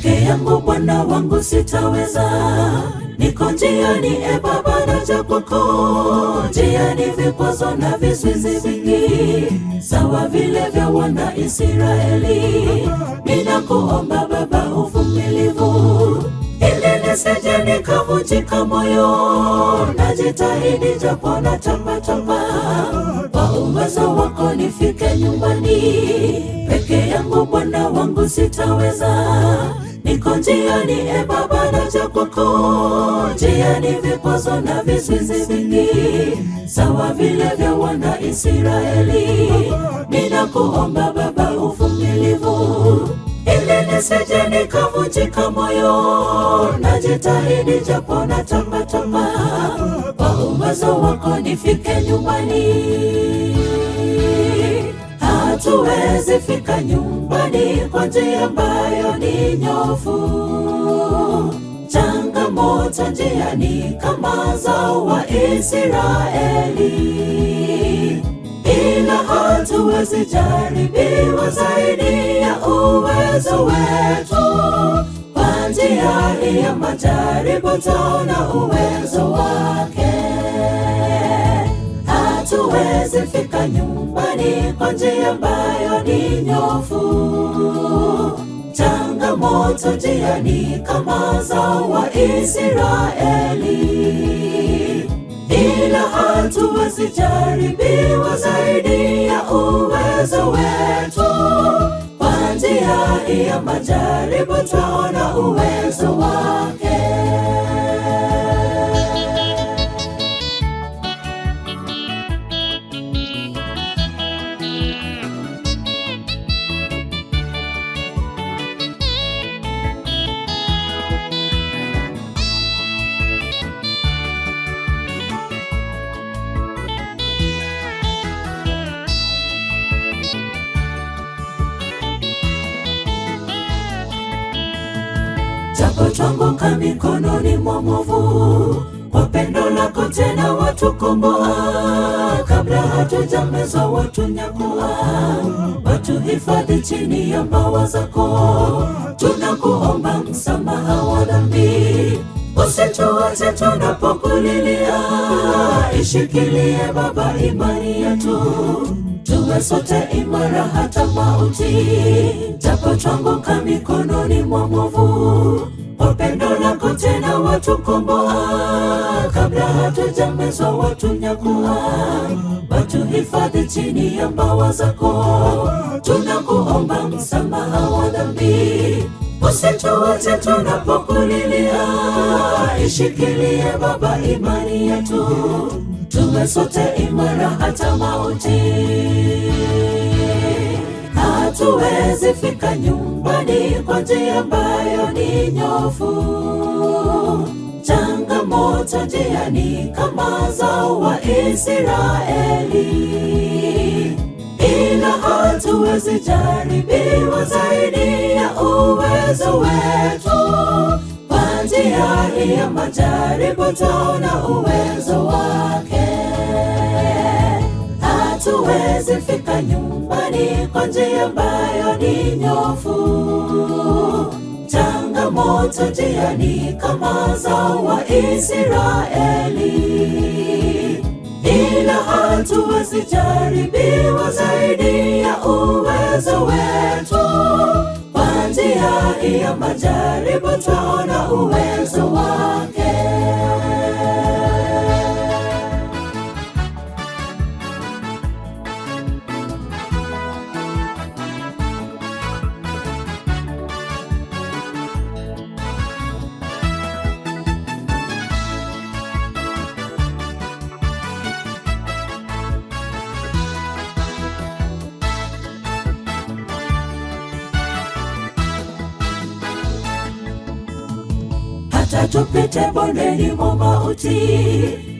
peke yangu Bwana wangu sitaweza. Niko njiani, e Baba, naja kwako. Njiani vikwazo na vizuizi vingi, sawa vile vya wana Israeli. Ninakuomba Baba uvumilivu, ili nisije nikavunjika moyo. Najitahidi japo natamba, kwa uwezo wako nifike nyumbani. Peke yangu Bwana wangu sitaweza. Niko njiani, e Baba, naja kwako. Njiani vikwazo na vizuizi vingi, sawa vile vya wana Israeli. Ninakuomba Baba uvumilivu, ili nisije nikavunjika moyo. Najitahidi japo natamba, kwa uwezo wako nifike nyumbani. Hatuwezi fika nyumbani kwa njia ambayo ni nyofu. Changamoto njiani kama za wa Israeli, ila hatuwezi jaribiwa zaidi ya uwezo wetu. Kwa njia hii ya majaribu taona uwezo wake. Hatuwezi fika nyumbani kwa njia ambayo ni nyofu. Changamoto njiani kama za wa Israeli, ila hatuwezi jaribiwa zaidi ya uwezo wetu. Kwa njia hii ya majaribu twaona uwezo wake. Japo twanguka mikononi mwa mwovu, kwa pendo lako tena watukomboa. Kabla hatujamezwa watunyakua, watuhifadhi chini ya mbawa zako. Tunakuomba msamaha wa dhambi, usituache tunapokulilia. Ishikilie Baba imani yetu, tuwe sote imara hata mauti. Japo twanguka mikononi mwa mwovu, kwa pendo lako tena watukomboa. Kabla hatujamezwa watunyakua, watuhifadhi chini ya mbawa zako. Tunakuomba msamaha wa dhambi, usituache tunapokulilia. Ishikilie Baba imani yetu, tuwe sote imara hata mauti. Hatuwezi fika nyumbani kwa njia ambayo ni nyofu. Changamoto njiani kama za wa Israeli, ila hatuwezi jaribiwa zaidi ya uwezo wetu. Kwa njia hii ya majaribu taona uwezo wake. Hatuwezi fika nyumbani kwa njia ambayo ni nyofu. Changamoto njiani kama za wa Israeli, ila hatuwezi jaribiwa zaidi ya uwezo wetu. Kwa njia hii ya majaribu twaona uwezo wake. Hata tupite bondeni mwa mauti,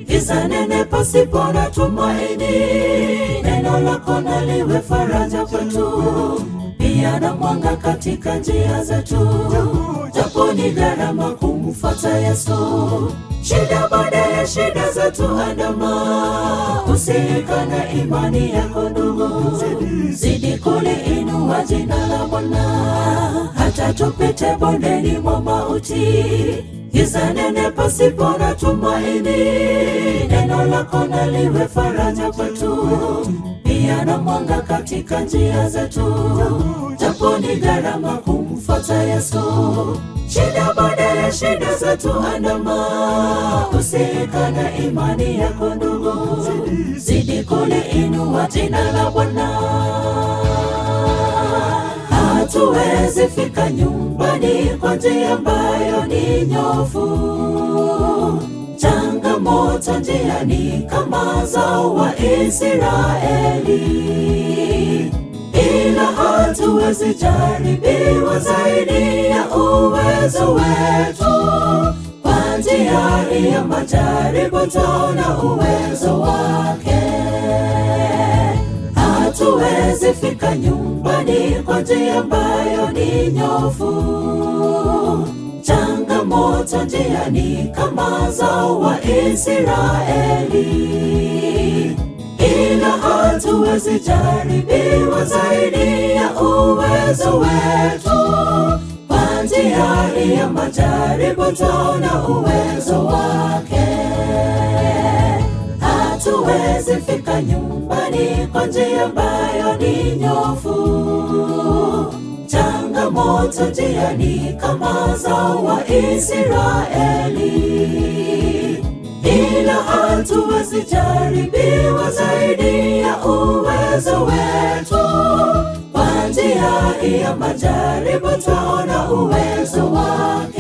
giza nene pasipo na tumaini. Neno lako na liwe faraja kwetu, pia na mwanga katika njia zetu. Japo japo ni gharama kumfuata Yesu. Shida baada ya shida zatuandama, usikana imani yako ndugu, zidi kuliinua jina la Bwana. Hata tupite bondeni mwa mauti, giza nene pasipo na tumaini, neno lako na liwe faraja kwetu, pia na mwanga katika njia zetu, japo ni gharama kumfuata Yesu. Shida baada ya shida zatuandama, usikana imani yako ndugu, zidi kuliinua jina la Bwana. Hatuwezi fika nyumbani kwa njia ambayo ni nyofu, changamoto njiani kama zao wa Israeli, ila hatuwezi jaribiwa zaidi ya uwezo wetu. Kwa njia ya majaribu tutaona uwezo wake. Hatuwezi fika nyumbani kwa njia ambayo ni nyofu, changamoto njiani kama zao wa Israeli, ila hatuwezi jaribiwa zaidi ya uwezo wetu. Kwa njia ya majaribu tutaona uwezo wake. Hatuwezi fika nyumbani kwa njia ambayo ni nyofu, changamoto njiani kama zao wa Israeli, ila hatuwezi jaribiwa zaidi ya uwezo wetu. Kwa njia ya majaribu tutaona uwezo wake.